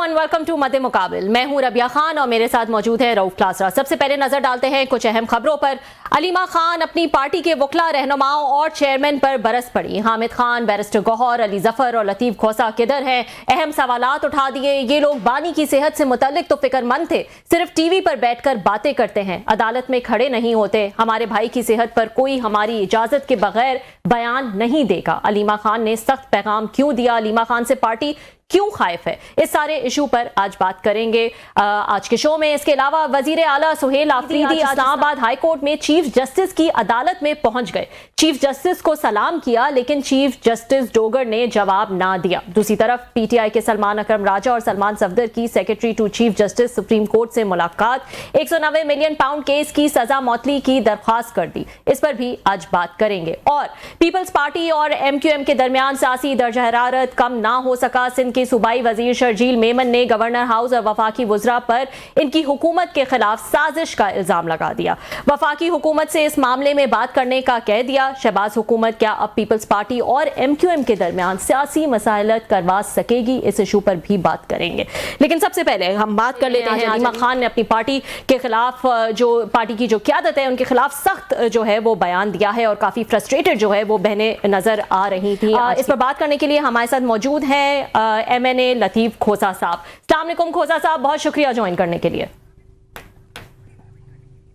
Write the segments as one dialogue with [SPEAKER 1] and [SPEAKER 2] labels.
[SPEAKER 1] And welcome to मद्दे मुकाबिल। मैं हूं रबिया खान और मेरे साथ मौजूद है रऊफ क्लासरा। सबसे पहले नजर डालते हैं कुछ अहम खबरों पर। अलीमा खान अपनी पार्टी के वकला, रहनुमाओं और चेयरमैन पर बरस पड़ी। हामिद खान, बैरिस्टर गौहर, अली जफर और लतीफ खोसा किधर हैं? अहम सवालात उठा दिए। ये लोग बानी की सेहत से मुतल्लिक तो फिक्रमंद थे, सिर्फ टीवी पर बैठकर बातें करते हैं, अदालत में खड़े नहीं होते। हमारे भाई की सेहत पर कोई हमारी इजाजत के बगैर बयान नहीं देगा। अलीमा खान ने सख्त पैगाम क्यों दिया? अलीमा खान से पार्टी क्यों खाइफ है? इस सारे इशू पर आज बात करेंगे आज के शो में। इसके अलावा वजीर आला सुहेल आफरीदी इस्लामाबाद हाई कोर्ट में चीफ जस्टिस की अदालत में पहुंच गए। चीफ जस्टिस को सलाम किया, लेकिन चीफ जस्टिस डोगर ने जवाब ना दिया। दूसरी तरफ पीटीआई के सलमान अकरम राजा और सलमान सफदर की secretary to chief justice supreme court से मुलाकात। 190 मिलियन पाउंड केस की सजा मौतली की दरख्वास्त कर दी। इस पर भी आज बात करेंगे। और पीपल्स पार्टी और एमक्यूएम के दरमियान सियासी दर्ज हरारत कम ना हो सका। सिंध के सूबाई वजीर शर्जील मेमन ने गवर्नर हाउस और वफाकी वुज़रा पर इनकी हुकूमत के खिलाफ साजिश का इल्जाम लगा दिया। वफाकी हुकूमत से इस मामले में बात करने का कह दिया। शहबाज हुकूमत क्या अब पीपल्स पार्टी और एमक्यूएम के दरमियान सियासी मसाइलत करवा सकेगी? इस इशू पर भी बात करेंगे। लेकिन सबसे पहले हम बात कर लेते हैं। अलीमा खान ने अपनी पार्टी के खिलाफ, जो पार्टी की जो क्यादत है उनके खिलाफ सख्त जो है वो बयान दिया है और काफी फ्रस्ट्रेटेड जो है वो बहनें नजर आ रही थी। इस पर बात करने के लिए हमारे साथ मौजूद हैं एमएनए लतीफ खोसा साहब। अस्सलाम वालेकुम खोसा साहब, बहुत शुक्रिया ज्वाइन करने के लिए।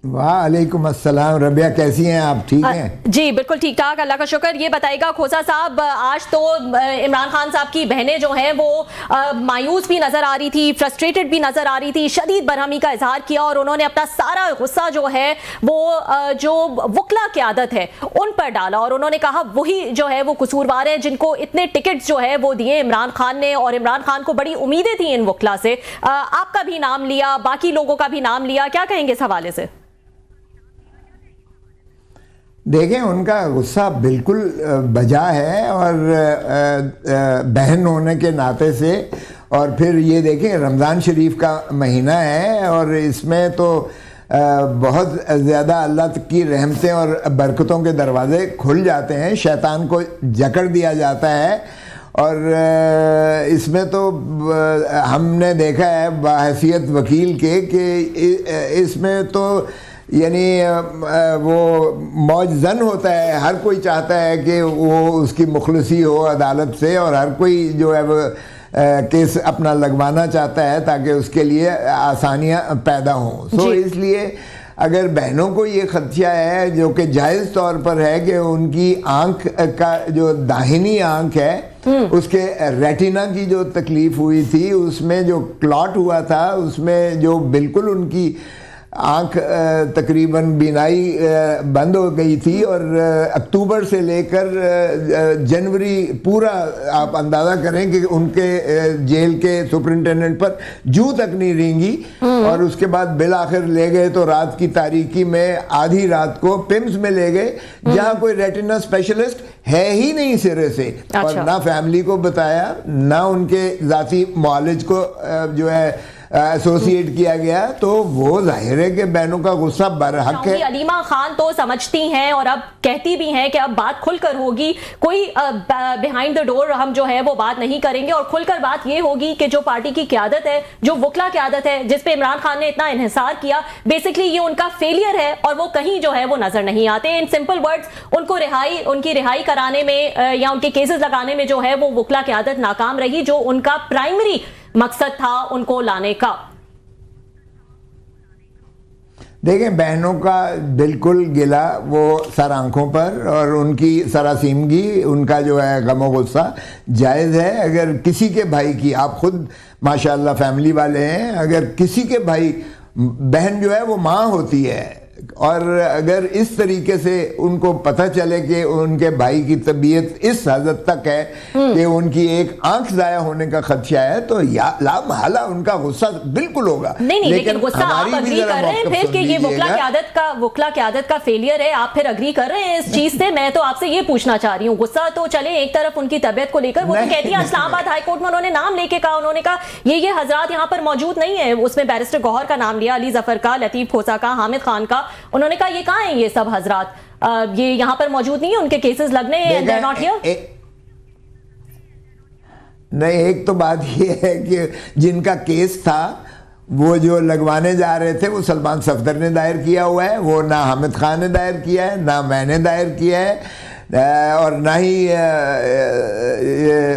[SPEAKER 2] वालेकुम अस्सलाम। रबिया कैसी हैं आप? ठीक हैं?
[SPEAKER 1] जी बिल्कुल ठीक ठाक, अल्लाह का शुक्र। ये बताइएगा खोसा साहब, आज तो इमरान खान साहब की बहनें जो हैं वो मायूस भी नजर आ रही थी, फ्रस्ट्रेटेड भी नजर आ रही थी, शदीद बरहमी का इजहार किया और उन्होंने अपना सारा गुस्सा जो है वो जो वकला की आदत है उन पर डाला और उन्होंने कहा वही जो है वो कसूरवार है जिनको इतने टिकट जो है वो दिए इमरान खान ने, और इमरान खान को बड़ी उम्मीदें थी इन वकला से। आपका भी नाम लिया, बाकी लोगों का भी नाम लिया, क्या कहेंगे इस हवाले से?
[SPEAKER 2] देखें, उनका गुस्सा बिल्कुल बजा है और बहन होने के नाते से, और फिर ये देखें रमज़ान शरीफ का महीना है और इसमें तो बहुत ज़्यादा अल्लाह की रहमतें और बरकतों के दरवाज़े खुल जाते हैं, शैतान को जकड़ दिया जाता है। और इसमें तो हमने देखा है बाहैसियत वकील के कि इसमें तो यानी वो मौज जन होता है। हर कोई चाहता है कि वो उसकी मुखलसी हो अदालत से, और हर कोई जो है वो केस अपना लगवाना चाहता है ताकि उसके लिए आसानियां पैदा हों। सो इसलिए अगर बहनों को ये खदशा है जो कि जायज़ तौर पर है कि उनकी आंख का जो दाहिनी आंख है उसके रेटिना की जो तकलीफ़ हुई थी, उसमें जो क्लॉट हुआ था, उसमें जो बिल्कुल उनकी आँख तकरीबन बीनाई बंद हो गई थी और अक्टूबर से लेकर जनवरी पूरा आप अंदाज़ा करें कि उनके जेल के सुपरिंटेंडेंट पर जूं तक नहीं रेंगी। और उसके बाद बिल आखिर ले गए तो रात की तारीकी में आधी रात को पिम्स में ले गए जहाँ कोई रेटिना स्पेशलिस्ट है ही नहीं सिरे से। अच्छा। और ना फैमिली को बताया, ना उनके ज़ाती मुआलिज को जो है एसोसिएट किया गया। तो वो जाहिर है कि बहनों का गुस्सा बरहक है।
[SPEAKER 1] अलीमा खान तो समझती हैं और अब कहती भी हैं कि अब बात खुलकर होगी, कोई बिहाइंड द डोर हम जो है वो बात नहीं करेंगे और खुलकर बात ये होगी कि जो पार्टी की क़यादत है, जो वकला क़यादत है जिस पे इमरान खान ने इतना इन्हिसार किया, बेसिकली ये उनका फेलियर है और वो कहीं जो है वो नजर नहीं आते। इन सिंपल वर्ड्स, उनकी रिहाई कराने में या उनके केसेस लगाने में जो है वो वकला क़यादत नाकाम रही, जो उनका प्राइमरी मकसद था उनको लाने का।
[SPEAKER 2] देखें, बहनों का बिल्कुल गिला वो सर आंखों पर, और उनकी सरासीमगी, उनका जो है गमो गुस्सा जायज़ है। अगर किसी के भाई की, आप खुद माशाल्लाह फैमिली वाले हैं, अगर किसी के भाई, बहन जो है वो माँ होती है, और अगर इस तरीके से उनको पता चले कि उनके भाई की तबीयत इस हद तक है कि उनकी एक आंख जाया होने का खदशा है, तो लामहला उनका गुस्सा बिल्कुल होगा।
[SPEAKER 1] नहीं, लेकिन गुस्सा आप अग्री कर रहे हैं फिर कि ये वकला की आदत का फेलियर है? आप फिर अग्री कर रहे हैं इस चीज से? मैं तो आपसे ये पूछना चाह रही हूँ, गुस्सा तो चले एक तरफ उनकी तबियत को लेकर, वो तो कहती है इस्लामाबाद हाई कोर्ट में उन्होंने नाम लेके कहा, उन्होंने कहा ये हजरात यहाँ पर मौजूद नहीं है। उसमें बैरिस्टर गौहर का नाम लिया, अली जफर का, लतीफ खोसा का, हामिद खान का। उन्होंने कहा ये कहाँ हैं ये सब हजरात, ये यहाँ पर मौजूद नहीं है, उनके केसेस लगने हैं, they're not here।
[SPEAKER 2] नहीं, एक तो बात ये है कि जिनका केस था वो जो लगवाने जा रहे थे वो सलमान सफदर ने दायर किया हुआ है, वो ना हामिद खान ने दायर किया है, ना मैंने दायर किया है, और ना ही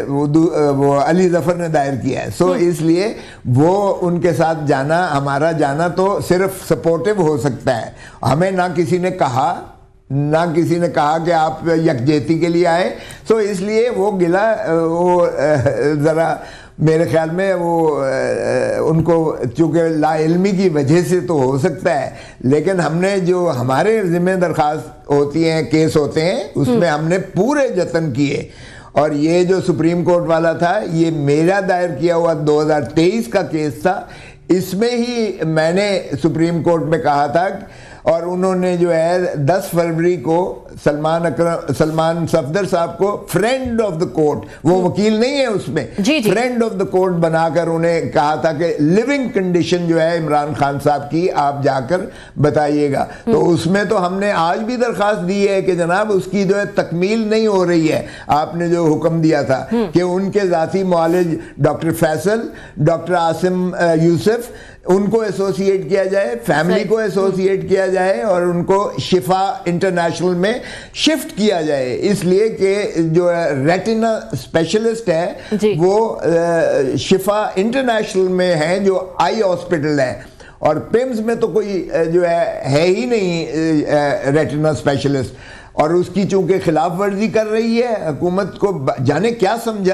[SPEAKER 2] वो अली जफर ने दायर किया है। सो इसलिए वो उनके साथ जाना, हमारा जाना तो सिर्फ सपोर्टिव हो सकता है। हमें ना किसी ने कहा कि आप यकजहती के लिए आए। सो इसलिए वो गिला, वो ज़रा मेरे ख्याल में वो उनको चूँकि लाइल्मी की वजह से तो हो सकता है, लेकिन हमने जो हमारे ज़िम्मे दरख्वास्त होती हैं, केस होते हैं, उसमें हमने पूरे जतन किए। और ये जो सुप्रीम कोर्ट वाला था, ये मेरा दायर किया हुआ 2023 का केस था। इसमें ही मैंने सुप्रीम कोर्ट में कहा था, और उन्होंने जो है 10 फरवरी को सलमान सफदर साहब को फ्रेंड ऑफ द कोर्ट, वो वकील नहीं है उसमें, फ्रेंड ऑफ द कोर्ट बनाकर उन्हें कहा था कि लिविंग कंडीशन जो है इमरान खान साहब की आप जाकर बताइएगा। तो उसमें तो हमने आज भी दरख्वास्त दी है कि जनाब उसकी जो है तकमील नहीं हो रही है। आपने जो हुक्म दिया था कि उनके ज़ाती मुआलिज डॉक्टर फैसल, डॉक्टर आसिम यूसुफ, उनको एसोसिएट किया जाए, फैमिली को एसोसिएट किया जाए और उनको शिफा इंटरनेशनल में शिफ्ट किया जाए, इसलिए कि जो रेटिना स्पेशलिस्ट है वो शिफा इंटरनेशनल में है, जो आई हॉस्पिटल है, और पिम्स में तो कोई जो है ही नहीं रेटिना स्पेशलिस्ट। और उसकी चूंकि खिलाफ वर्जी कर रही है, हुकूमत को जाने क्या समझा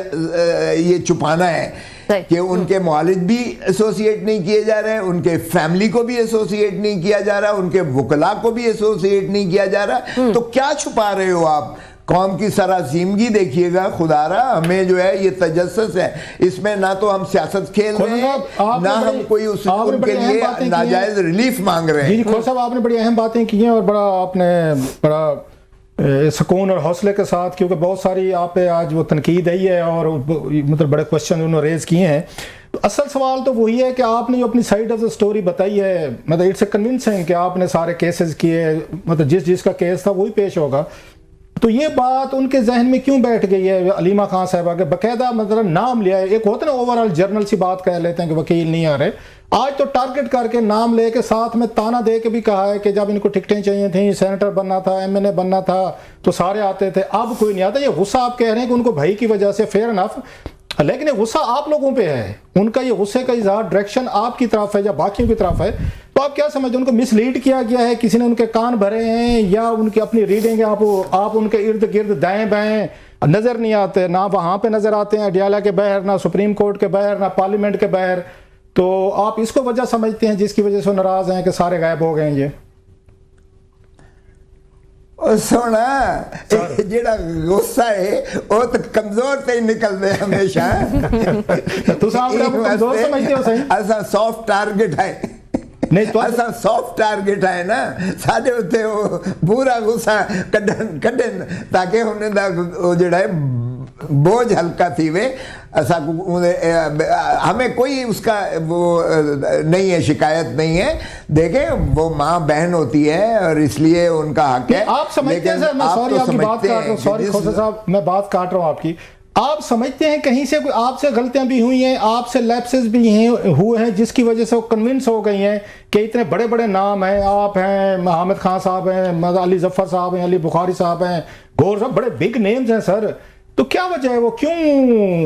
[SPEAKER 2] ये छुपाना है कि उनके मुआलिज भी एसोसिएट नहीं किए जा रहे हैं, उनके फैमिली को भी एसोसिएट नहीं किया जा रहा, उनके वकला को भी एसोसिएट नहीं किया जा रहा। तो क्या छुपा रहे हो आप? कौम की सरासीमगी देखिएगा खुदारा। हमें जो है ये तजस्सुस है, इसमें ना तो हम सियासत खेल रहे हैं, ना हम कोई उनके लिए नाजायज रिलीफ मांग रहे हैं।
[SPEAKER 3] जी खोर साहब, आपने बड़ी अहम बातें की हैं और बड़ा सुकून और हौसले के साथ, क्योंकि बहुत सारी आप पे आज वो तनकीद आई है और मतलब बड़े क्वेश्चन उन्होंने रेज किए हैं। तो असल सवाल तो वही है कि आपने जो अपनी साइड ऑफ द स्टोरी बताई है, मतलब इट्स कन्विंसिंग कि आपने सारे केसेस किए, मतलब जिसका केस था वही पेश होगा। तो ये बात उनके जहन में क्यों बैठ गई है? अलीमा खान साहबा के बाकायदा मतलब नाम लिया है, एक होता है ना ओवरऑल जर्नल सी बात कह लेते हैं कि वकील नहीं आ रहे, आज तो टारगेट करके नाम लेके साथ में ताना दे के भी कहा है कि जब इनको टिकटें चाहिए थी, सेनेटर बनना था, एमएनए बनना था, तो सारे आते थे, अब कोई नहीं आता। ये गुस्सा आप कह रहे हैं कि उनको भाई की वजह से, फेयर इनफ, लेकिन ये गुस्सा आप लोगों पे है, उनका ये गुस्से का इजहार डायरेक्शन आपकी तरफ है या बाकियों की तरफ है। तो आप क्या समझते हैं, उनको मिसलीड किया गया है, किसी ने उनके कान भरे हैं, या उनकी अपनी रीडिंग है, आप उनके इर्द गिर्द दाएं बाएं नजर नहीं आते, ना वहां पे नजर आते हैं अडियाला के बाहर, ना सुप्रीम कोर्ट के बाहर, ना पार्लियामेंट के बाहर। तो आप इसको वजह समझते हैं जिसकी वजह से नाराज हैं कि सारे गायब हो गए ये?
[SPEAKER 2] सोना जेड़ा गुस्सा है वो तो कमजोर से ही निकलते हमेशा।
[SPEAKER 3] तो कमजोर समझते हो सही?
[SPEAKER 2] ऐसा सॉफ्ट टारगेट है
[SPEAKER 3] नहीं तो
[SPEAKER 2] ऐसा सॉफ्ट टारगेट है ना साडे उत्ते वो पूरा गुस्सा कढन ताकि उन्हें जेड़ा है बोझ हल्का थी वे ऐसा। हमें कोई उसका वो नहीं है, शिकायत नहीं है। देखें वो माँ बहन होती है और इसलिए उनका हक है।
[SPEAKER 3] आप समझते हैं सर, मैं सॉरी आपकी बात काट रहा हूँ, सॉरी खोसा साहब मैं बात काट रहा हूँ आपकी। आप समझते हैं कहीं से कोई आपसे गलतियां भी हुई हैं, आपसे लैप्सेस भी हुए हैं, जिसकी वजह से वो कन्विंस हो गई हैं कि इतने बड़े बड़े नाम हैं, आप हैं, हामिद खान साहब हैं, अली जफर साहब हैं, अली बुखारी साहब हैं, गौर साहब, बड़े बिग नेम्स हैं सर। तो क्या वजह है, वो क्यों,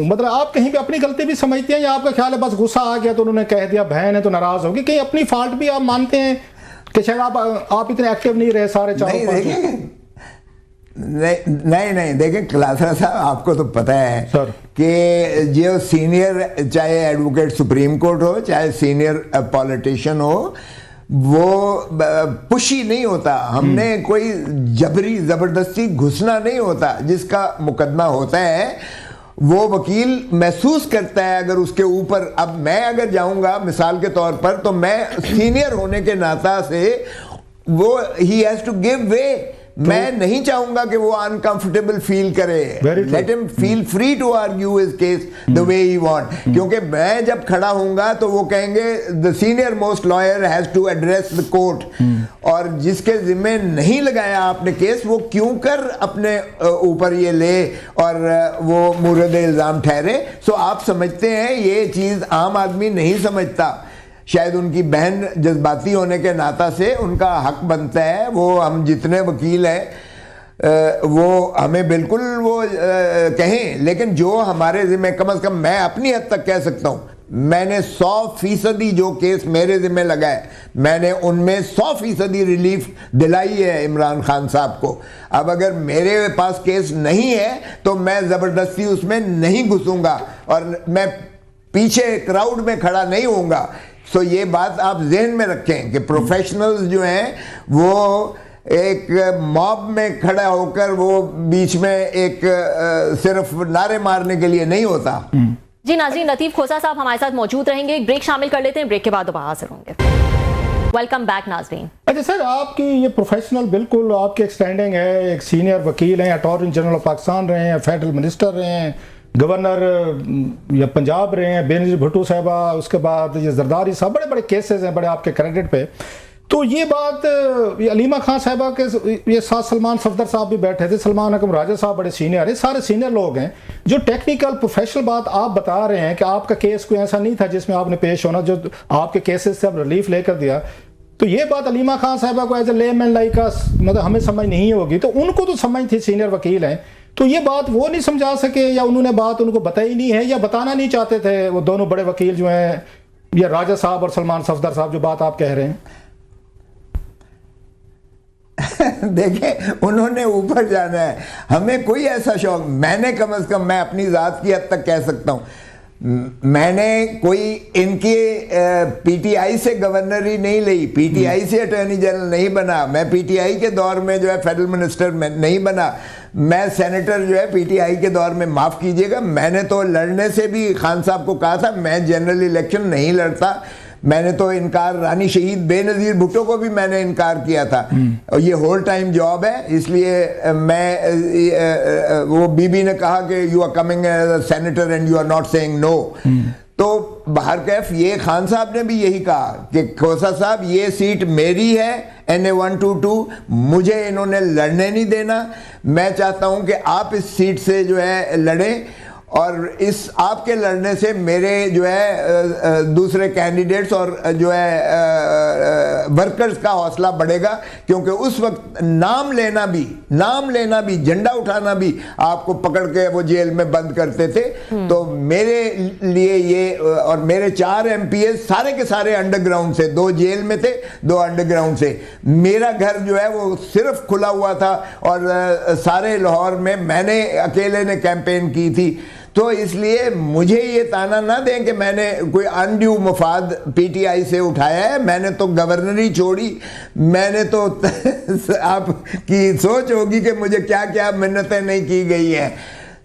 [SPEAKER 3] मतलब आप कहीं पे अपनी गलती भी समझते हैं या आपका ख्याल है बस गुस्सा आ गया तो उन्होंने कह दिया, बहन है तो नाराज होगी? कहीं अपनी फॉल्ट भी आप मानते हैं कि शायद आप इतने एक्टिव नहीं रहे सारे चारों?
[SPEAKER 2] नहीं देखें कलासरा साहब, आपको तो पता है सर कि जो सीनियर, चाहे एडवोकेट सुप्रीम कोर्ट हो, चाहे सीनियर पॉलिटिशियन हो, वो पुशी नहीं होता। हमने कोई जबरी जबरदस्ती घुसना नहीं होता। जिसका मुकदमा होता है वो वकील महसूस करता है, अगर उसके ऊपर, अब मैं अगर जाऊंगा मिसाल के तौर पर, तो मैं सीनियर होने के नाता से वो ही हैज टू गिव वे। मैं नहीं चाहूंगा कि वो अनकंफर्टेबल फील करे। Let him feel free to argue his case the way he want, क्योंकि मैं जब खड़ा हूंगा तो वो कहेंगे the senior most lawyer has to address the court, और जिसके जिम्मे नहीं लगाया आपने केस वो क्यों कर अपने ऊपर ये ले और वो मुर्द इल्जाम ठहरे। सो आप समझते हैं ये चीज आम आदमी नहीं समझता। शायद उनकी बहन जज्बाती होने के नाता से उनका हक बनता है, वो हम जितने वकील हैं वो हमें बिल्कुल वो कहें, लेकिन जो हमारे जिम्मे कम से कम मैं अपनी हद तक कह सकता हूँ, मैंने 100% जो केस मेरे जिम्मे लगा है मैंने उनमें 100% रिलीफ दिलाई है इमरान खान साहब को। अब अगर मेरे पास केस नहीं है तो मैं ज़बरदस्ती उसमें नहीं घुसूंगा और मैं पीछे क्राउड में खड़ा नहीं होऊंगा। सो ये बात आप जहन में रखें कि प्रोफेशनल्स जो हैं वो एक मॉब में खड़ा होकर वो बीच में एक सिर्फ नारे मारने के लिए नहीं होता।
[SPEAKER 1] जी नाज़रीन, लतीफ़ खोसा साहब हमारे साथ मौजूद रहेंगे, एक ब्रेक शामिल कर लेते हैं, ब्रेक के बाद दोबारा हाजिर होंगे। वेलकम बैक नाज़रीन।
[SPEAKER 3] अच्छा सर, आपकी ये प्रोफेशनल बिल्कुल आपकी एक स्टैंडिंग है, एक सीनियर वकील हैं, अटॉर्नी जनरल ऑफ पाकिस्तान रहे हैं, फेडरल मिनिस्टर रहे हैं, गवर्नर या पंजाब रहे हैं, बेनज़ीर भुट्टो साहबा, उसके बाद ये जरदारी साहब, बड़े बड़े केसेस हैं बड़े आपके क्रेडिट पे। तो ये बात ये अलीमा खान साहबा के ये साथ सलमान सफदर साहब भी बैठे थे, सलमान अकरम राजा साहब बड़े सीनियर है, सारे सीनियर लोग हैं। जो टेक्निकल प्रोफेशनल बात आप बता रहे हैं कि आपका केस कोई ऐसा नहीं था जिसमें आपने पेश होना, जो आपके केसेस से अब रिलीफ लेकर दिया, तो ये बात अलीमा खान साहबा को एज ए लेमैन लाइक मतलब हमें समझ नहीं होगी, तो उनको तो समझ थी, सीनियर वकील हैं, तो ये बात वो नहीं समझा सके या उन्होंने बात उनको बताई नहीं है या बताना नहीं चाहते थे वो दोनों बड़े वकील जो हैं, या राजा साहब और सलमान सफदर साहब, जो बात आप कह रहे हैं?
[SPEAKER 2] देखें, उन्होंने ऊपर जाना है, हमें कोई ऐसा शौक, मैंने कम से कम मैं अपनी ज़ात की हद तक कह सकता हूँ, मैंने कोई इनकी पीटीआई से गवर्नरी नहीं ली, पीटीआई से अटॉर्नी जनरल नहीं बना, मैं पीटीआई के दौर में जो है फेडरल मिनिस्टर में नहीं बना, मैं सेनेटर जो है पीटीआई के दौर में, माफ़ कीजिएगा, मैंने तो लड़ने से भी खान साहब को कहा था मैं जनरल इलेक्शन नहीं लड़ता, मैंने तो इनकार, रानी शहीद बेनज़ीर भुट्टो को भी मैंने इनकार किया था, और ये होल टाइम जॉब है, इसलिए मैं वो बीबी ने कहा कि you are coming as a senator and you are not saying no. तो बाहर कैफ ये खान साहब ने भी यही कहा कि खोसा साहब ये सीट मेरी है, NA 122, मुझे इन्होंने लड़ने नहीं देना, मैं चाहता हूं कि आप इस सीट से जो है लड़ें, और इस आपके लड़ने से मेरे जो है दूसरे कैंडिडेट्स और जो है वर्कर्स का हौसला बढ़ेगा, क्योंकि उस वक्त नाम लेना भी झंडा उठाना भी आपको पकड़ के वो जेल में बंद करते थे। तो मेरे लिए ये, और मेरे 4 MPs सारे के सारे अंडरग्राउंड से, 2 जेल में थे, 2 अंडरग्राउंड से, मेरा घर जो है वो सिर्फ खुला हुआ था, और सारे लाहौर में मैंने अकेले ने कैंपेन की थी। तो इसलिए मुझे ये ताना ना दें कि मैंने कोई अनड्यू मफाद पीटीआई से उठाया है, मैंने तो गवर्नरी छोड़ी, मैंने तो आपकी सोच होगी कि मुझे क्या क्या मिन्नतें नहीं की गई हैं।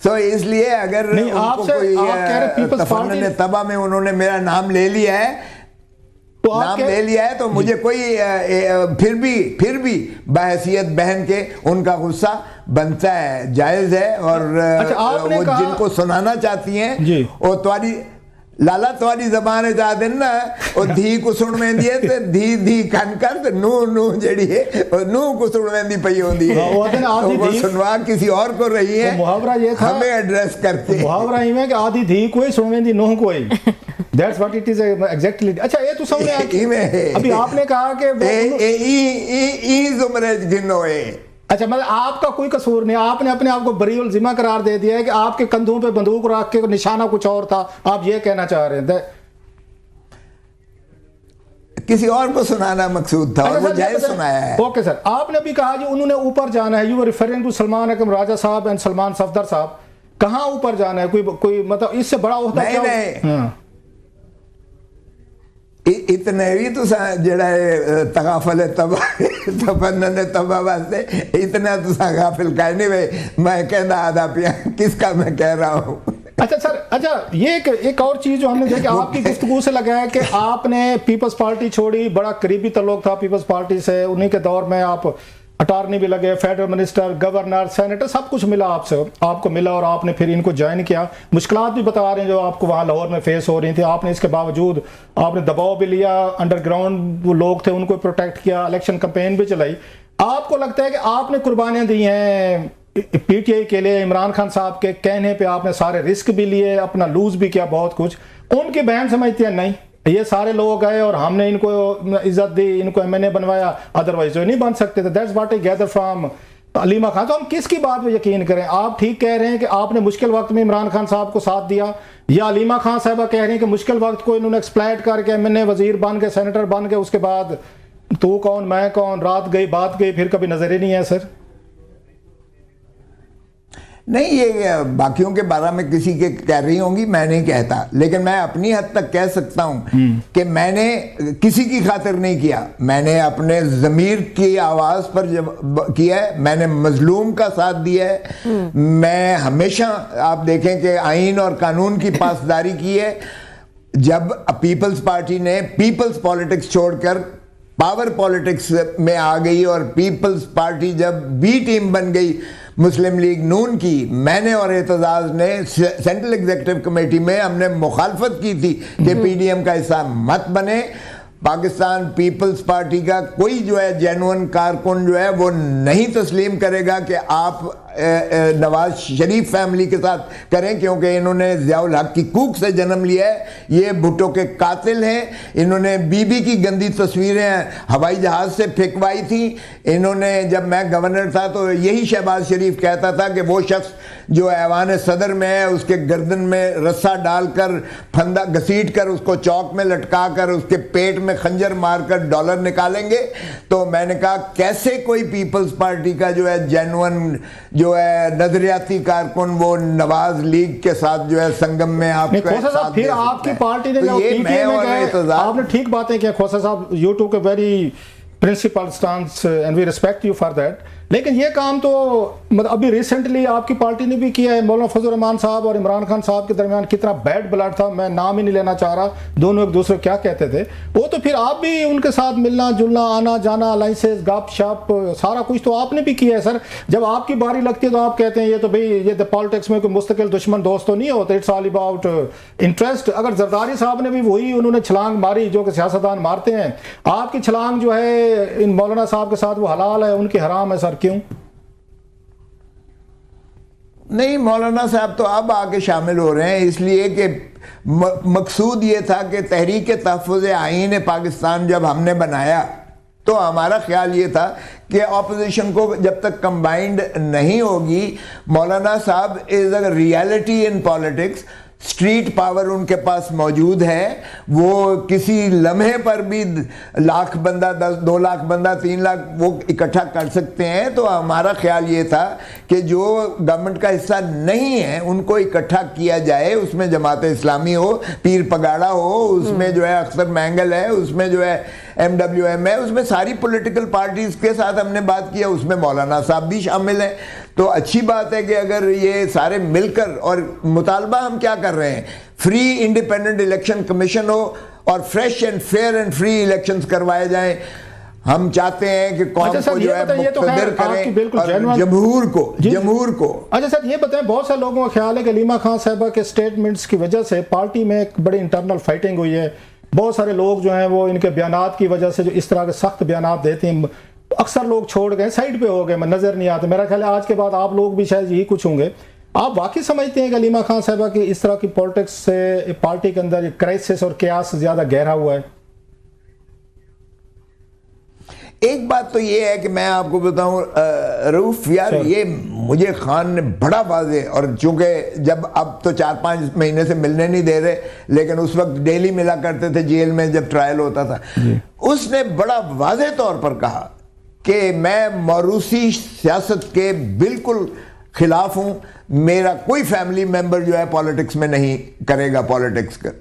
[SPEAKER 2] सो इसलिए अगर उनको कोई तफन्नुन तबा में उन्होंने मेरा नाम ले लिया है, तो नाम ले लिया है, तो मुझे कोई फिर भी बहैसियत बहन के उनका गुस्सा बनता है, जायज है, और वो जिनको सुनाना चाहती हैं वो तुम्हारी लाला तुम्हारी जबान जा दिन ना वो धी को सुन वेंदी है ते धी धी खनकर ते नू जड़ी है और नू को सुन वेंदी पई होंदी है, वो सुनवा किसी और को रही है,
[SPEAKER 3] मुहावरा ये था
[SPEAKER 2] हमें एड्रेस करते,
[SPEAKER 3] मुहावरा ही में कि आधी धी कोई सुन वेंदी नूह कोई, That's what it is exactly. अच्छा ये तो समझ अभी आपने कहा कि अच्छा मतलब आपका कोई कसूर नहीं, आपने अपने आप को बरीउल जिम्मा करार दे दिया है कि आपके कंधों पे बंदूक रख के निशाना कुछ और था, आप ये कहना चाह रहे हैं?
[SPEAKER 2] किसी और को सुनाना मकसूद था, और वो जायज सुनाया है।
[SPEAKER 3] ओके सर, आपने भी कहा जी उन्होंने ऊपर जाना है, you were referring to Salman Akram Raja sahab and Salman Safdar साहब, कहाँ ऊपर जाना है? कोई मतलब इससे बड़ा होता है?
[SPEAKER 2] इतने भी तो जड़ा तगाफल तबन्नन तबा वास्ते इतना तो गाफिल कहने में मैं कहना आधा पिया किसका मैं कह रहा हूँ।
[SPEAKER 3] अच्छा सर, अच्छा ये एक और चीज जो हमने देखा आपकी गुफ्तगू से लगा है कि आपने पीपल्स पार्टी छोड़ी, बड़ा करीबी ताल्लुक था पीपल्स पार्टी से, उन्हीं के दौर में आप अटॉर्नी भी लगे, फेडरल मिनिस्टर, गवर्नर, सेनेटर, सब कुछ मिला आपको मिला और आपने फिर इनको ज्वाइन किया। मुश्किलात भी बता रहे हैं जो आपको वहाँ लाहौर में फेस हो रही थी, आपने इसके बावजूद आपने दबाव भी लिया, अंडरग्राउंड वो लोग थे उनको प्रोटेक्ट किया, इलेक्शन कैंपेन भी चलाई। आपको लगता है कि आपने कुर्बानियां दी हैं पीटीआई के लिए, इमरान खान साहब के कहने पे आपने सारे रिस्क भी लिए, अपना लूज भी किया बहुत कुछ, उनकी बहन समझती है नहीं ये सारे लोग गए और हमने इनको इज्जत दी, इनको एमएनए बनवाया, अदरवाइज तो नहीं बन सकते थे। That's what I gather from Aleema Khan. तो हम किसकी बात पे यकीन करें? आप ठीक कह रहे हैं कि आपने मुश्किल वक्त में इमरान खान साहब को साथ दिया, या अलीमा खान साहबा कह रहे हैं कि मुश्किल वक्त को इन्होंने एक्सप्लॉइट करके एमएनए वजीर बन के, सेनेटर बन के, उसके बाद तू कौन मैं कौन, रात गई बात गई, फिर कभी नजर ही नहीं है सर?
[SPEAKER 2] नहीं, ये बाकियों के बारे में किसी के कह रही होंगी, मैं नहीं कहता, लेकिन मैं अपनी हद तक कह सकता हूं कि मैंने किसी की खातिर नहीं किया, मैंने अपने ज़मीर की आवाज़ पर जब किया है, मैंने मजलूम का साथ दिया है। मैं हमेशा आप देखें कि आईन और कानून की पासदारी की है। जब पीपल्स पार्टी ने पीपल्स पॉलिटिक्स छोड़कर पावर पॉलिटिक्स में आ गई और पीपल्स पार्टी जब बी टीम बन गई मुस्लिम लीग नून की, मैंने और एतजाज ने सेंट्रल एग्जीक्यूटिव कमेटी में हमने मुखालफत की थी कि पीडीएम का हिस्सा मत बने। पाकिस्तान पीपल्स पार्टी का कोई जो है जेन्युइन कारकुन जो है वो नहीं तस्लीम करेगा कि आप नवाज शरीफ फैमिली के साथ करें, क्योंकि इन्होंने ज़ियाउल हक की कूक से जन्म लिया है, ये भुट्टो के कातिल हैं। इन्होंने बीबी की गंदी तस्वीरें हवाई जहाज़ से फेंकवाई थी। इन्होंने, जब मैं गवर्नर था तो यही शहबाज शरीफ कहता था कि वो शख्स जो ऐवान सदर में है उसके गर्दन में रस्सा डालकर फंदा घसीट कर उसको चौक में लटका कर उसके पेट में खंजर मारकर डॉलर निकालेंगे। तो मैंने कहा कैसे कोई पीपल्स पार्टी का जो है जेन्युइन जो है नजरियाती कारकुन वो नवाज लीग के साथ जो है संगम में आपका साथ
[SPEAKER 3] फिर आपकी पार्टी ने
[SPEAKER 2] तो ये मैं और
[SPEAKER 3] आपने ठीक बातें की खोसा साहब, you took a very principle stance and we respect you for that. लेकिन ये काम तो मतलब अभी रिसेंटली आपकी पार्टी ने भी किया है। मौलाना फजल रहमान साहब और इमरान खान साहब के दरमियान कितना बैड ब्लड था, मैं नाम ही नहीं लेना चाह रहा, दोनों एक दूसरे क्या कहते थे वो, तो फिर आप भी उनके साथ मिलना जुलना, आना जाना, अलाइंसेस, गप शप, सारा कुछ तो आपने भी किया है सर। जब आपकी बारी लगती है तो आप कहते हैं ये तो भाई ये पॉलिटिक्स में कोई मुस्तकिल दुश्मन दोस्त तो नहीं होते, इट्स ऑल अबाउट इंटरेस्ट। अगर जरदारी साहब ने भी वही उन्होंने छलांग मारी जो कि सियासतदान मारते हैं, आपकी छलांग जो है इन मौलाना साहब के साथ वो हलाल है, उनकी हराम है सर, क्यों?
[SPEAKER 2] नहीं, मौलाना साहब तो अब आके शामिल हो रहे हैं इसलिए कि मकसूद ये था कि तहरीक तहफ़्फ़ुज़ आईन पाकिस्तान जब हमने बनाया तो हमारा ख्याल ये था कि ऑपोजिशन को जब तक कंबाइंड नहीं होगी, मौलाना साहब is a reality in politics, street power उनके पास मौजूद है, वो किसी लम्हे पर भी लाख बंदा, 2 लाख बंदा, 3 लाख वो इकट्ठा कर सकते हैं। तो हमारा ख्याल ये था कि जो गवर्नमेंट का हिस्सा नहीं है उनको इकट्ठा किया जाए, उसमें जमात इस्लामी हो, पीर पगाड़ा हो, उसमें जो है अख्तर मैंगल है, उसमें जो है MWM है, उसमें सारी पॉलिटिकल पार्टीज के साथ हमने बात किया, उसमें मौलाना साहब भी शामिल हैं। तो अच्छी बात है कि अगर ये सारे मिलकर, और मुतालबा हम क्या कर रहे हैं, फ्री इंडिपेंडेंट इलेक्शन कमीशन हो और fresh and fair and free elections करवाए जाएं। हम चाहते हैं कि कौम को जो है मुक़्तदर करें और जमहूर को।
[SPEAKER 3] अच्छा सर, ये बताएं, बहुत सारे लोगों का ख्याल है कि अलीमा खान साहबा के स्टेटमेंट्स की वजह से पार्टी में एक बड़ी इंटरनल फाइटिंग हुई है। बहुत सारे लोग जो हैं वो इनके बयानात की वजह से जो इस तरह के सख्त बयानात देते हैं, अक्सर लोग छोड़ गए, साइड पे हो गए, नजर नहीं आते। मेरा ख्याल है आज के बाद आप लोग भी शायद यही कुछ होंगे। आप वाकई समझते हैं कि अलीमा खान साहबा की इस तरह की पॉलिटिक्स से पार्टी के अंदर क्राइसिस और क्यास ज्यादा गहरा हुआ है?
[SPEAKER 2] एक बात तो ये है कि मैं आपको बताऊं रऊफ यार, ये मुझे खान ने बड़ा वाज़े, और चूंकि जब अब तो 4-5 महीने से मिलने नहीं दे रहे, लेकिन उस वक्त डेली मिला करते थे जेल में जब ट्रायल होता था, उसने बड़ा वाज़े तौर पर कहा कि मैं मौरूसी सियासत के बिल्कुल खिलाफ हूँ। मेरा कोई फैमिली मेंबर जो है पॉलिटिक्स में नहीं करेगा,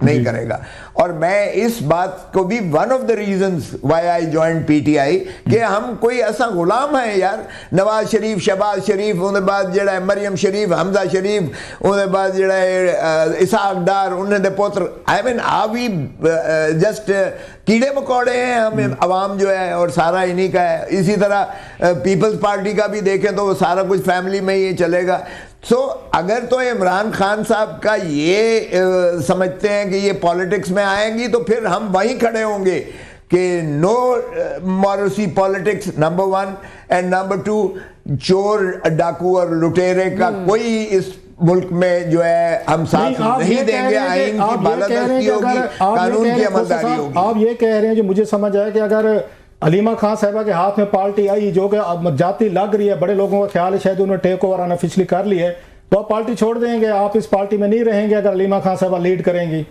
[SPEAKER 2] नहीं करेगा। और मैं इस बात को भी one of the reasons why I joined PTI कि हम कोई ऐसा गुलाम है यार, नवाज शरीफ, शहबाज शरीफ, उसके बाद जड़ा है मरियम शरीफ, हमजा शरीफ, उसके बाद जड़ा है इसहाक डार, उन्हें दे पुत्र, I mean are we just कीड़े मकोड़े हैं हम अवाम जो है, और सारा इन्हीं का है। इसी तरह पीपल्स पार्टी का भी देखें तो वो सारा कुछ फैमिली में ही चलेगा। अगर तो इमरान खान साहब का ये समझते हैं कि ये पॉलिटिक्स में आएंगी, तो फिर हम वहीं खड़े होंगे कि no mercy politics, number 1, and number 2, चोर डाकू और लुटेरे का कोई इस मुल्क में जो है हम साथ नहीं देंगे। आइन की बालादस्ती होगी, कानून की अमलदारी होगी।
[SPEAKER 3] आप ये कह रहे हैं, जो मुझे समझ आया कि अगर अलीमा खान साहिबा के हाथ में पार्टी आई जो कि अब जाती लग रही है, बड़े लोगों का ख्याल है शायद उन्होंने टेक ओवर अनऑफिशियली कर ली है, तो आप पार्टी छोड़ देंगे, आप इस पार्टी में नहीं रहेंगे अगर अलीमा खान साहिबा लीड करेंगी?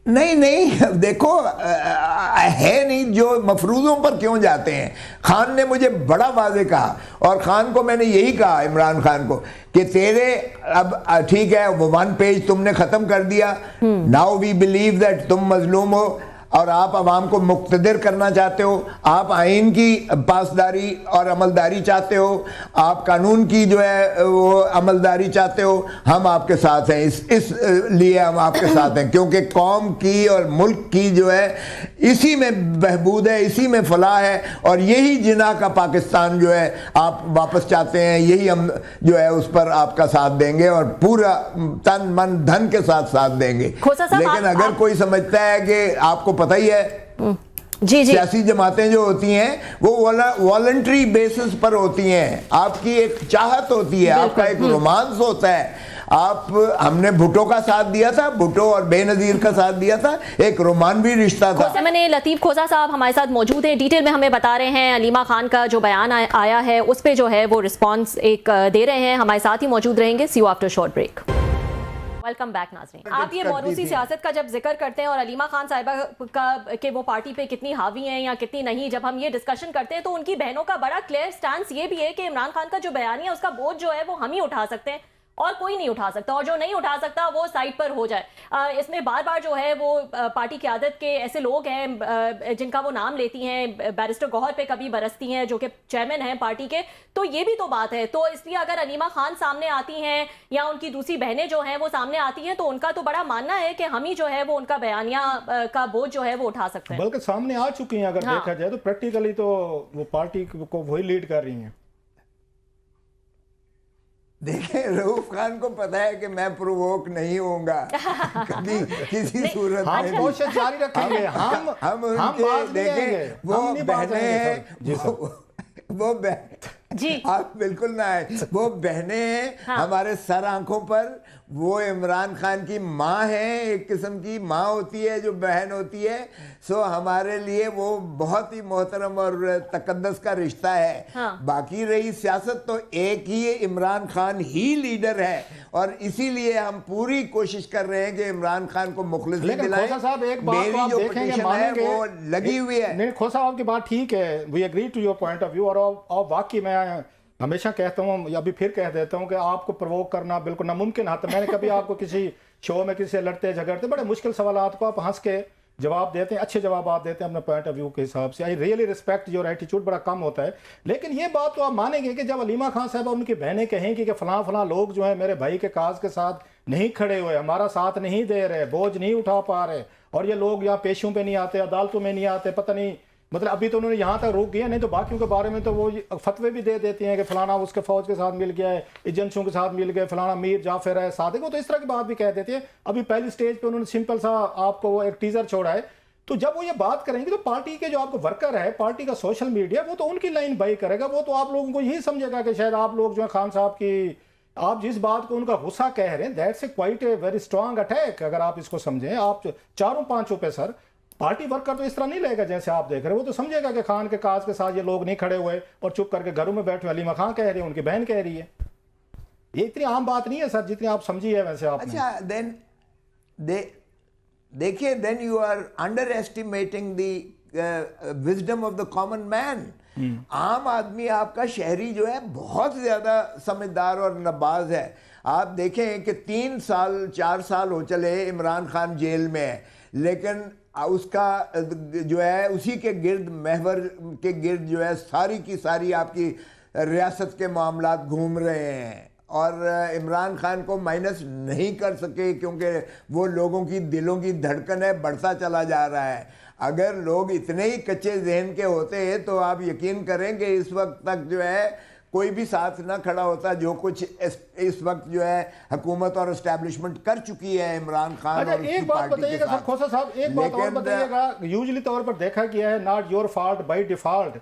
[SPEAKER 2] नहीं, देखो है नहीं, जो मफरूजों पर क्यों जाते हैं। खान ने मुझे बड़ा वाज़े कहा, और खान को मैंने यही कहा, इमरान खान को, कि तेरे अब ठीक है वो 1 पेज तुमने ख़त्म कर दिया, नाउ वी बिलीव दैट तुम मजलूम हो और आप अवाम को मुक्तदिर करना चाहते हो, आप आइन की पासदारी और अमलदारी चाहते हो, आप कानून की जो है वो अमलदारी चाहते हो, हम आपके साथ हैं। इस लिए हम आपके साथ हैं, क्योंकि कौम की और मुल्क की जो है इसी में बहबूद है, इसी में फलाह है, और यही जिना का पाकिस्तान जो है आप वापस चाहते हैं, यही हम जो है उस पर आपका साथ देंगे और पूरा तन मन धन के साथ देंगे। लेकिन अगर कोई समझता है कि आपको पता ही है
[SPEAKER 1] जी
[SPEAKER 2] सियासी जमातें जो होती हैं वो वॉलंटरी बेसिस पर होती हैं, आपकी एक चाहत होती है, आपका एक रोमांस होता है। हमने भुट्टो का साथ दिया था, भुट्टो और बेनजीर का साथ दिया था, एक रोमानवी रिश्ता था।
[SPEAKER 1] मैंने लतीफ खोसा साहब हमारे साथ मौजूद हैं, डिटेल में हमें बता रहे हैं अलीमा खान का जो बयान आया है उस पे जो है वो रिस्पांस एक दे रहे हैं। हमारे साथ ही मौजूद रहेंगे। See you after short break. Welcome back नाज़रीन। आप ये मौरूसी सियासत का जब जिक्र करते हैं और अलीमा खान साहिबा का कि वो पार्टी पे कितनी हावी हैं या कितनी नहीं, जब हम ये डिस्कशन करते हैं तो उनकी बहनों का बड़ा क्लियर स्टैंस ये भी है कि इमरान खान का जो बयान है उसका बोझ जो है वो हम ही उठा सकते हैं और कोई नहीं उठा सकता, और जो नहीं उठा सकता वो साइड पर हो जाए। इसमें बार बार जो है वो पार्टी क़यादत के ऐसे लोग हैं जिनका वो नाम लेती हैं, बैरिस्टर गौहर पे कभी बरसती हैं जो कि चेयरमैन हैं पार्टी के, तो ये भी तो बात है। तो इसलिए अगर अलीमा खान सामने आती हैं या उनकी दूसरी बहनें जो हैं वो सामने आती हैं तो उनका तो बड़ा मानना है कि हम ही जो है वो उनका बयानिया का बोझ जो है वो उठा सकते हैं।
[SPEAKER 3] बल्कि सामने आ चुकी हैं, अगर देखा जाए तो प्रैक्टिकली तो वो पार्टी को वही लीड कर रही हैं।
[SPEAKER 2] देखिए, रऊफ खान को पता है कि मैं प्रोवोक नहीं होऊंगा कभी किसी सूरत में।
[SPEAKER 3] कोशिश जारी रखेंगे।
[SPEAKER 2] हम उनके देखें, वो बहनें हैं, वो
[SPEAKER 1] जी
[SPEAKER 2] आप बिल्कुल ना आए, वो बहनें हैं हमारे सर आंखों पर। वो इमरान खान की माँ है, एक किस्म की माँ होती है जो बहन होती है। सो हमारे लिए वो बहुत ही मोहतरम और तकद्दस का रिश्ता है। बाकी रही सियासत तो एक ही इमरान खान ही लीडर है, और इसीलिए हम पूरी कोशिश कर रहे हैं कि इमरान खान को मुखलिसी दिलाएं। मेरी जो पिटीशन है वो लगी हुई है।
[SPEAKER 3] नहीं, खोसा साहब की बात ठीक है, we agree to your point of view, और वाकई मैं हमेशा कहता हूँ या अभी फिर कह देता हूँ कि आपको प्रोवोक करना बिल्कुल नामुमकिन है। मैंने कभी आपको किसी शो में किसी से लड़ते झगड़ते बड़े मुश्किल सवालात को आप हंस के जवाब देते हैं, अच्छे जवाब आप देते हैं अपने पॉइंट ऑफ व्यू के हिसाब से। I really respect your attitude, बड़ा कम होता है। लेकिन ये बात तो आप मानेंगे कि जब अलीमा खान साहब उनकी बहनें कहेंगी कि फलां लोग जो है मेरे भाई के काज के साथ नहीं खड़े हुए, हमारा साथ नहीं दे रहे, बोझ नहीं उठा पा रहे, और ये लोग यहाँ पेशों पे नहीं आते, अदालतों में नहीं आते, पता नहीं, मतलब अभी तो उन्होंने यहाँ तक रोक दिया, नहीं तो बाकियों के बारे में तो वो फतवे भी दे देती हैं कि फलाना उसके फौज के साथ मिल गया है, एजेंसियों के साथ मिल गए, फलाना मीर जाफर है, सादिक, वो तो इस तरह की बात भी कह देती है। अभी पहली स्टेज पे उन्होंने सिंपल सा आपको वो एक टीजर छोड़ा है। तो जब वो ये बात करेंगे तो पार्टी के जो आपको वर्कर है, पार्टी का सोशल मीडिया, वो तो उनकी लाइन बाई करेगा। वो तो आप लोगों को यही समझेगा कि शायद आप लोग जो है खान साहब की, आप जिस बात को उनका गुस्सा कह रहे हैं, that's a quite a very strong attack. अगर आप इसको समझें, आप 4-5 पे सर, पार्टी वर्कर तो इस तरह नहीं लेगा जैसे आप देख रहे हैं। वो तो समझेगा कि खान के काज के साथ ये लोग नहीं खड़े हुए और चुप करके घरों में बैठे। अलीमा खान कह रही है, उनकी बहन कह रही है। ये इतनी आम बात नहीं है सर जितनी आप समझी है वैसे आप।
[SPEAKER 2] अच्छा, देन देखिए, then you are underestimating the wisdom of the common man. आम आदमी आपका शहरी जो है बहुत ज़्यादा समझदार और नबाज है। आप देखें कि 3 साल 4 साल हो चले इमरान खान जेल में है, लेकिन उसका जो है उसी के गिर्द, महवर के गिर्द जो है सारी की सारी आपकी रियासत के मामलात घूम रहे हैं और इमरान खान को माइनस नहीं कर सके क्योंकि वो लोगों की दिलों की धड़कन है, बढ़ता चला जा रहा है। अगर लोग इतने ही कच्चे जहन के होते तो आप यकीन करें कि इस वक्त तक जो है कोई भी साथ ना खड़ा होता। जो कुछ इस वक्त जो है हुकूमत और एस्टैब्लिशमेंट कर चुकी है इमरान खान।
[SPEAKER 3] अच्छा,
[SPEAKER 2] और
[SPEAKER 3] एक बात बताइएगा सर खोसा साहब, एक बात और बताइएगा। यूजली तौर पर देखा गया है not your fault by default.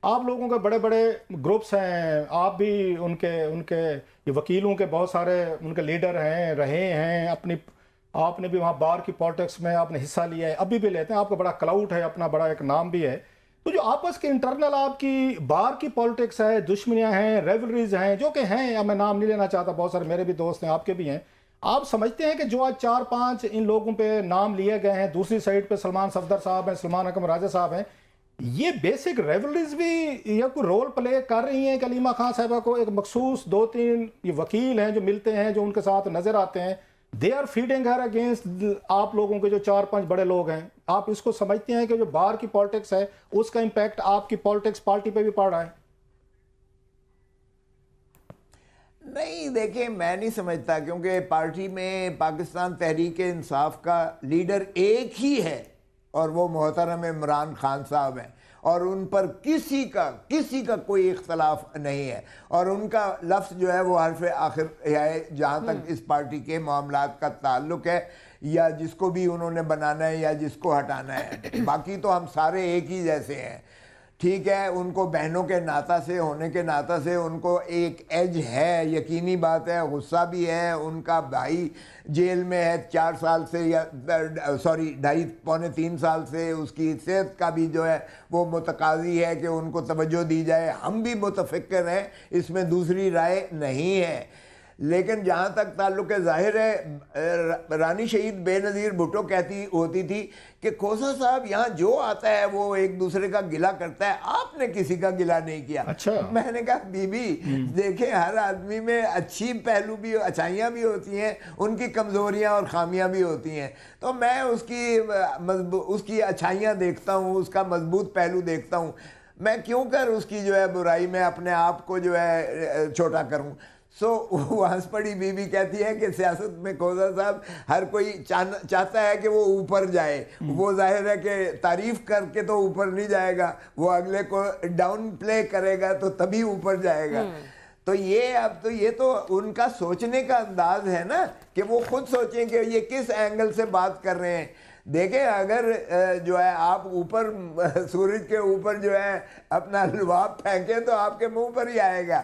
[SPEAKER 3] आप लोगों के बड़े बड़े ग्रुप्स हैं, आप भी उनके वकीलों के बहुत सारे उनके लीडर हैं, रहे हैं, आपने भी वहाँ बार की पॉलिटिक्स में आपने हिस्सा लिया है, अभी भी लेते हैं, आपका बड़ा क्लाउट है, अपना बड़ा एक नाम भी है। तो जो आपस के इंटरनल आपकी बार की पॉलिटिक्स है, दुश्मनियां हैं, रेवलरीज हैं, जो कि हैं, अब मैं नाम नहीं लेना चाहता, बहुत सारे मेरे भी दोस्त हैं, आपके भी हैं, आप समझते हैं कि जो आज 4-5 इन लोगों पे नाम लिए गए हैं, दूसरी साइड पे सलमान सफदर साहब हैं, सलमान अकरम राजा साहब हैं, ये बेसिक रेवलरीज भी या कोई रोल प्ले कर रही हैं कि अलीमा खान साहबा को एक मखसूस 2-3 ये वकील हैं जो मिलते हैं, जो उनके साथ नजर आते हैं, they are feeding her against आप लोगों के जो 4-5 बड़े लोग हैं। आप इसको समझते हैं कि जो बाहर की पॉलिटिक्स है उसका इंपैक्ट आपकी पॉलिटिक्स पार्टी पे भी पड़ रहा है?
[SPEAKER 2] नहीं, देखिए मैं नहीं समझता, क्योंकि पार्टी में पाकिस्तान तहरीक इंसाफ का लीडर एक ही है और वो मोहतरम इमरान खान साहब हैं और उन पर किसी का कोई इख्तलाफ नहीं है और उनका लफ्ज़ जो है वो हर्फ आखिर है जहाँ तक इस पार्टी के मामलात का ताल्लुक है, या जिसको भी उन्होंने बनाना है या जिसको हटाना है। बाकी तो हम सारे एक ही जैसे हैं, ठीक है। उनको बहनों के नाता से होने के नाता से उनको एक एज है, यकीनी बात है, गुस्सा भी है। उनका भाई जेल में है 4 साल से, या 2.5-3 साल से, उसकी सेहत का भी जो है वो मुतकाज़ी है कि उनको तवज्जो दी जाए। हम भी मुतफ़िक्र हैं, इसमें दूसरी राय नहीं है। लेकिन जहाँ तक ताल्लुक़ है, ज़ाहिर है रानी शहीद बेनज़ीर भुट्टो कहती होती थी कि खोसा साहब यहाँ जो आता है वो एक दूसरे का गिला करता है, आपने किसी का गिला नहीं किया।
[SPEAKER 3] अच्छा।
[SPEAKER 2] मैंने कहा बीबी देखें, हर आदमी में अच्छी पहलू भी, अच्छाइयाँ भी होती हैं, उनकी कमज़ोरियाँ और ख़ामियाँ भी होती हैं। तो मैं उसकी अच्छाइयाँ देखता हूँ, उसका मजबूत पहलू देखता हूँ। मैं क्यों कर उसकी जो है बुराई में अपने आप को जो है छोटा करूँ। वहाँ पड़ी बीबी कहती है कि सियासत में खोसा साहब हर कोई चाहता है कि वो ऊपर जाए। वो जाहिर है कि तारीफ करके तो ऊपर नहीं जाएगा, वो अगले को डाउन प्ले करेगा तो तभी ऊपर जाएगा। तो ये तो उनका सोचने का अंदाज है ना, कि वो खुद सोचें कि ये किस एंगल से बात कर रहे हैं। देखें, अगर जो है आप ऊपर सूरज के ऊपर जो है अपना लुभाब फेंकें तो आपके मुंह पर ही आएगा।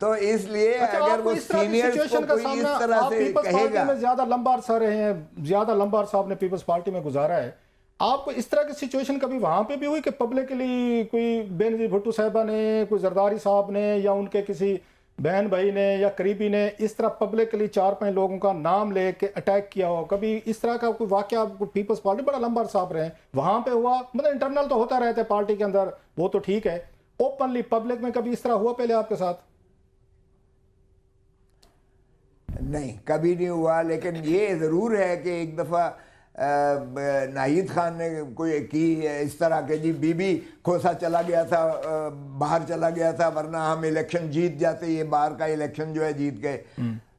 [SPEAKER 2] तो इसलिए अगर वो सीनियर्स को कोई इस तरह से कहेगा,
[SPEAKER 3] में ज्यादा लंबा अरसा रहे हैं, ज्यादा लंबा अरसा आपने पीपल्स पार्टी में गुजारा है, आपको इस तरह की सिचुएशन कभी वहां पे भी हुई कि पब्लिकली कोई बेनज़ीर भुट्टो साहिबा ने, कोई जरदारी साहब ने या उनके किसी बहन भाई ने या करीबी ने इस तरह पब्लिकली 4-5 लोगों का नाम लेके अटैक किया हो? कभी इस तरह का कोई वाकया पीपल्स पार्टी बड़ा लंबा अरसा आप रहे वहां पे हुआ? मतलब इंटरनल तो होता रहता है पार्टी के अंदर, वो तो ठीक है, ओपनली पब्लिक में कभी इस तरह हुआ पहले आपके साथ?
[SPEAKER 2] नहीं, कभी नहीं हुआ। लेकिन ये ज़रूर है कि एक दफ़ा नाहिद खान ने कोई की इस तरह के, जी बीबी खोसा चला गया था, बाहर चला गया था, वरना हम इलेक्शन जीत जाते, ये बाहर का इलेक्शन जो है जीत गए।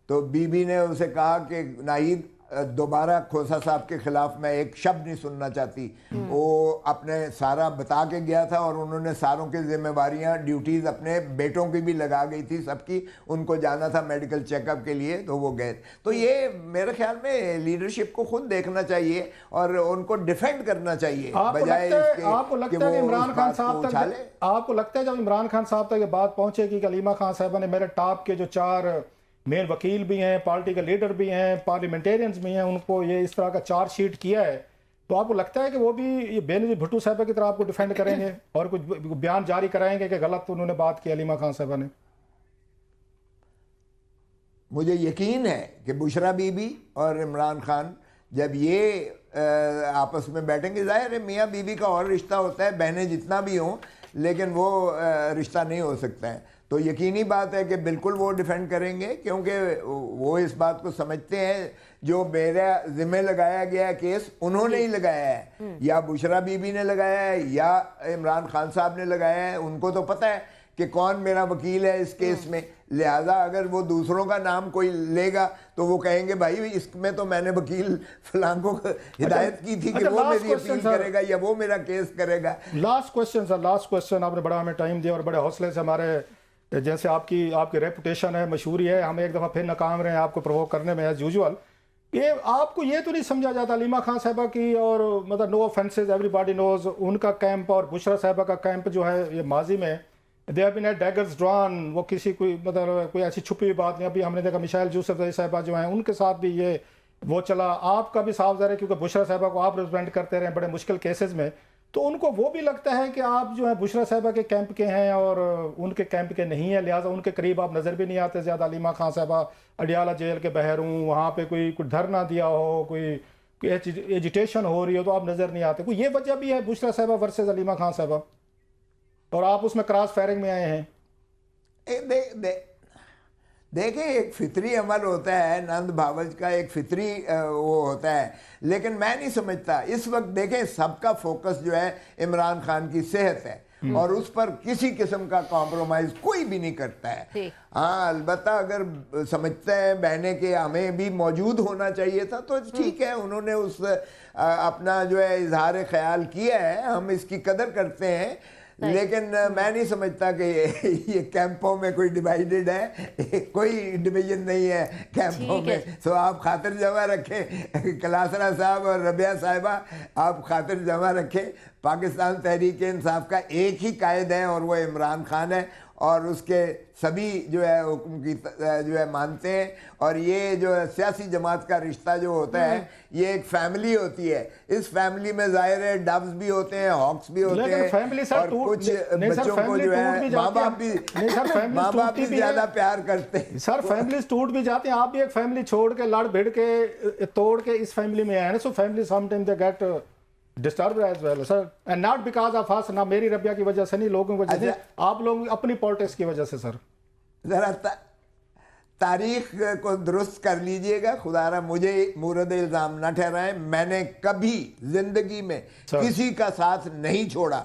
[SPEAKER 2] तो बीबी ने उसे कहा कि नाहिद दोबारा खोसा साहब के खिलाफ मैं एक शब्द नहीं सुनना चाहती। वो अपने सारा बता के गया था और उन्होंने सारों की जिम्मेवारियां, ड्यूटीज़ अपने बेटों की भी लगा गई थी, सबकी। उनको जाना था मेडिकल चेकअप के लिए, तो वो गए। तो ये मेरे ख्याल में लीडरशिप को खुद देखना चाहिए और उनको डिफेंड करना चाहिए, बजाय
[SPEAKER 3] आपको लगता है कि इमरान खान साहब तक, आपको लगता है जब इमरान खान साहब तक ये बात पहुंचेगी कि अलीमा खान साहबा ने मेरे टॉप के जो 4 मेन वकील भी हैं, पार्टी के लीडर भी हैं, पार्लियामेंटेरियंस भी हैं, उनको ये इस तरह का चार्जशीट किया है, तो आपको लगता है कि वो भी ये बेनज़ीर भुट्टो साहिबा की तरह आपको डिफेंड करेंगे और कुछ बयान जारी कराएंगे कि गलत उन्होंने बात की अलीमा खान साहिबा ने? मुझे
[SPEAKER 2] यकीन है कि बुशरा बीबी और इमरान खान जब ये आपस में बैठेंगे, जाहिर है मियाँ बीबी का और रिश्ता होता है, बहनें जितना भी हों, लेकिन वो रिश्ता नहीं हो सकता है। तो यकीनी बात है कि बिल्कुल वो डिफेंड करेंगे, क्योंकि वो इस बात को समझते हैं जो मेरा जिम्मे लगाया गया केस उन्होंने ही लगाया है, या बुशरा बीबी ने लगाया है या इमरान खान साहब ने लगाया है। उनको तो पता है कि कौन मेरा वकील है इस केस में, लिहाजा अगर वो दूसरों का नाम कोई लेगा तो वो कहेंगे भाई इसमें तो मैंने वकील फलां को हिदायत की थी कि वो मेरी अपील करेगा या वो मेरा केस करेगा।
[SPEAKER 3] Last question sir, last question. आपने बड़ा हमें टाइम दिया और बड़े हौसले से हमारे जैसे आपकी रेपुटेशन है, मशहूरी है, हम एक दफ़ा फिर नाकाम रहे हैं आपको प्रोवोक करने में एज यूजुअल। ये आपको ये तो नहीं समझा जाता अलीमा खान साहबा की, और मतलब नो ऑफेंसेस एवरीबॉडी नोज, उनका कैंप और बुशरा साहबा का कैंप जो है ये माजी में they have been at daggers drawn, वो किसी कोई मतलब कोई ऐसी छुपी हुई बात नहीं। अभी हमने देखा मिशाइल यूसुफजई साहबा जो हैं उनके साथ भी ये वो चला। आपका भी साफ ज़ाहिर है क्योंकि बुशरा साहबा को आप रिप्रेजेंट करते रहे बड़े मुश्किल केसेस में, तो उनको वो भी लगता है कि आप जो है बुशरा साहबा के कैंप के हैं और उनके कैंप के नहीं है, लिहाजा उनके करीब आप नज़र भी नहीं आते ज़्यादा। अलीमा खान साहबा अडियाला जेल के बहर हूँ, वहाँ पे कोई धरना दिया हो, कोई एजिटेशन हो रही हो तो आप नज़र नहीं आते। कोई ये वजह भी है बुशरा साहबा वर्सेस अलीमा खान साहबा, और आप उसमें क्रॉस फायरिंग में आए हैं?
[SPEAKER 2] देखें, एक फितरी अमल होता है, नंद भावज का एक फितरी वो होता है, लेकिन मैं नहीं समझता इस वक्त। देखें, सबका फोकस जो है इमरान खान की सेहत है और उस पर किसी किस्म का कॉम्प्रोमाइज कोई भी नहीं करता है। हाँ, अलबत्ता अगर समझते हैं बहने के हमें भी मौजूद होना चाहिए था तो ठीक है, उन्होंने उस अपना जो है इजहार ख्याल किया है, हम इसकी कदर करते हैं। लेकिन मैं नहीं समझता कि ये कैंपों में कोई डिवाइडेड है, कोई डिवीजन नहीं है कैंपों में। तो आप खातिर जमा रखें, कलासरा साहब और रबिया साहिबा, आप खातिर जमा रखें। पाकिस्तान तहरीक इंसाफ का एक ही कायद है और वो इमरान खान है, और उसके सभी जो है हुक्म की जो है मानते हैं। और ये जो सियासी जमात का रिश्ता जो होता है ये एक फैमिली होती है। इस फैमिली में जाहिर है डब्स भी होते हैं, हॉक्स भी होते हैं, और कुछ बच्चों को जो है माँ बाप भी ज़्यादा प्यार करते हैं।
[SPEAKER 3] सर फैमिली टूट भी जाते हैं, आप भी एक फैमिली छोड़ के लड़ भिड़ के तोड़ के इस फैमिली में आए, so family sometimes they get disturb as well sir, and not because of us, ना मेरी रबिया की वजह से नहीं, लोगों की वजह से, आप लोग अपनी पॉलिटिक्स की वजह से। सर
[SPEAKER 2] जरा तारीख को दुरुस्त कर लीजिएगा, खुदारा मुझे मूरद इल्ज़ाम न ठहराएं। मैंने कभी जिंदगी में किसी का साथ नहीं छोड़ा,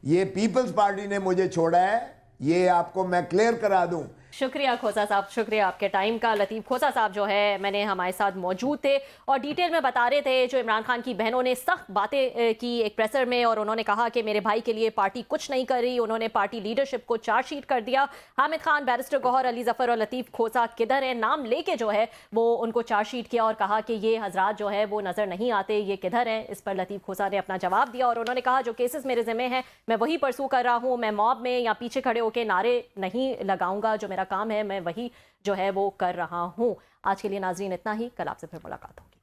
[SPEAKER 2] ये पीपल्स पार्टी ने मुझे छोड़ा है, ये आपको मैं क्लियर करा दूं।
[SPEAKER 1] शुक्रिया खोसा साहब, शुक्रिया आपके टाइम का। लतीफ़ खोसा साहब जो है मैंने हमारे साथ मौजूद थे और डिटेल में बता रहे थे जो इमरान खान की बहनों ने सख्त बातें की एक प्रेसर में, और उन्होंने कहा कि मेरे भाई के लिए पार्टी कुछ नहीं कर रही, उन्होंने पार्टी लीडरशिप को चार्जशीट कर दिया। हामिद खान, बैरिस्टर गौहर अली जफर और लतीफ़ खोसा किधर है, नाम लेके जो है वो उनको चार्जशीट किया और कहा कि ये हजरात जो है वो नज़र नहीं आते, ये किधर है। इस पर लतीफ़ खोसा ने अपना जवाब दिया और उन्होंने कहा जो केसेस मेरे ज़िम्मे हैं मैं वही परसू कर रहा हूँ, मैं मॉब में या पीछे खड़े होकर नारे नहीं लगाऊंगा, जो मेरा काम है मैं वही जो है वो कर रहा हूं। आज के लिए नाजरीन इतना ही, कल आपसे फिर मुलाकात होगी।